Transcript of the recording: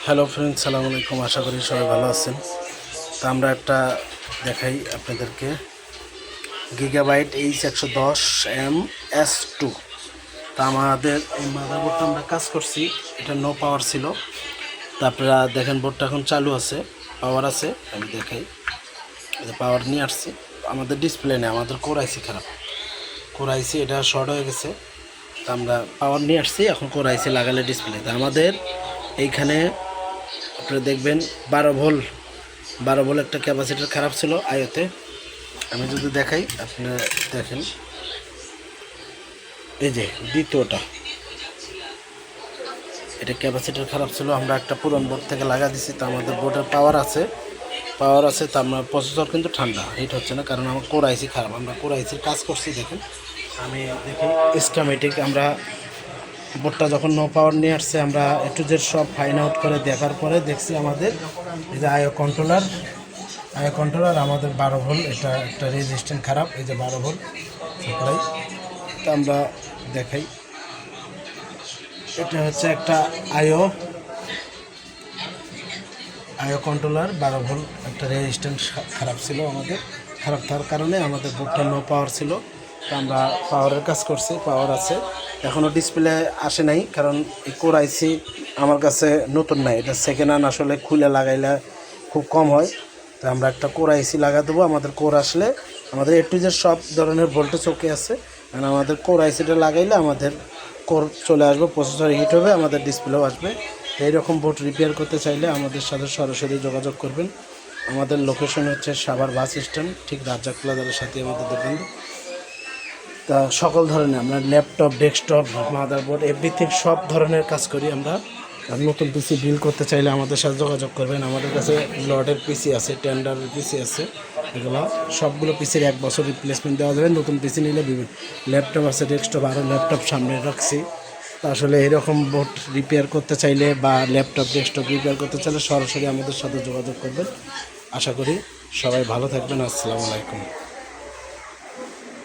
Hello friend, সালাম আলাইকুম। আশা করি সবাই ভালো আছেন। তো আমরা একটা দেখাই আপনাদেরকে গিগাবাইট H110M/S2। তা আমাদের এই মাদারবোর্ডটা আমরা কাজ করছি, এটা নো পাওয়ার ছিল। তা আপনারা দেখেন বোর্ডটা এখন চালু আছে, পাওয়ার আছে। আমি দেখাই, পাওয়ার নিয়ে আসছি। আমাদের ডিসপ্লে নেই, আমাদের কোর আইসি খারাপ, কোর আইসি এটা শর্ট হয়ে গেছে। তা আমরা পাওয়ার নিয়ে আসছি, এখন কোর আইসি লাগালে ডিসপ্লে। তা আমাদের এইখানে আপনারা দেখবেন 12 ভোল্ট একটা ক্যাপাসিটার খারাপ ছিল আয়োতে। আমি যদি দেখাই, আপনারা দেখেন, এই যে দ্বিতীয়টা, এটা ক্যাপাসিটার খারাপ ছিল। আমরা একটা পুরান বোর্ড থেকে লাগা দিছি। তো আমাদের বোর্ডের পাওয়ার আছে। তো আমরা প্রসেসর কিন্তু ঠান্ডা, হিট হচ্ছে না, কারণ আমার কোর আইসি খারাপ। আমরা কোর আইসির কাজ করছি। দেখেন, আমি দেখি স্কিমেটিক। আমরা বোর্ডটা যখন নো পাওয়ার নিয়ে আসছে, আমরা একটু যে সব ফাইন আউট করে দেখার পরে দেখছি আমাদের এই যে আইও কন্ট্রোলার আমাদের 12 ভোল্ট, এটা একটা রেজিস্ট্যান্স খারাপ। এই যে 12 ভোল্ট সাপ্লাই। তো আমরা দেখাই, এটা হচ্ছে একটা আইও কন্ট্রোলার 12 ভোল্ট, একটা রেজিস্ট্যান্স খারাপ ছিল আমাদের। খারাপ থাকার কারণে আমাদের বোর্ডটা নো পাওয়ার ছিল। তো আমরা পাওয়ারের কাজ করছি, পাওয়ার আছে। এখনও ডিসপ্লে আসে নাই, কারণ এই কোর আইসি আমার কাছে নতুন নাই, এটা সেকেন্ড হ্যান্ড। আসলে খুলে লাগাইলে খুব কম হয়। তো আমরা একটা কোর আইসি লাগা দেবো। আমাদের কোর আসলে আমাদের A to Z সব ধরনের ভোল্টেজ ওকে আছে, কারণ আমাদের কোর আইসিটা লাগাইলে আমাদের কোর চলে আসবে, প্রসেসর হিট হবে, আমাদের ডিসপ্লেও আসবে। এইরকম বোর্ড রিপেয়ার করতে চাইলে আমাদের সাথে সরাসরি যোগাযোগ করবেন। আমাদের লোকেশন হচ্ছে সাভার বাস স্ট্যান্ড, ঠিক রাজ্জাক প্লাজার সাথে আমাদের দোকান। তা সকল ধরনের আমরা ল্যাপটপ, ডেস্কটপ, মাদারবোর্ড, এভরিথিং সব ধরনের কাজ করি আমরা। আর নতুন পিসি বিল করতে চাইলে আমাদের সাথে যোগাযোগ করবেন। আমাদের কাছে লটের পিসি আছে, টেন্ডারের পিসি আছে। এগুলো সবগুলো পিসির 1 বছর রিপ্লেসমেন্ট দেওয়া যাবে। নতুন পিসি নিলে বিভিন্ন ল্যাপটপ আছে, ডেস্কটপ, আরও ল্যাপটপ সামনে রাখছি। তা আসলে এরকম বোর্ড রিপেয়ার করতে চাইলে বা ল্যাপটপ, ডেস্কটপ রিপেয়ার করতে চাইলে সরাসরি আমাদের সাথে যোগাযোগ করবেন। আশা করি সবাই ভালো থাকবেন। আসসালামু আলাইকুম।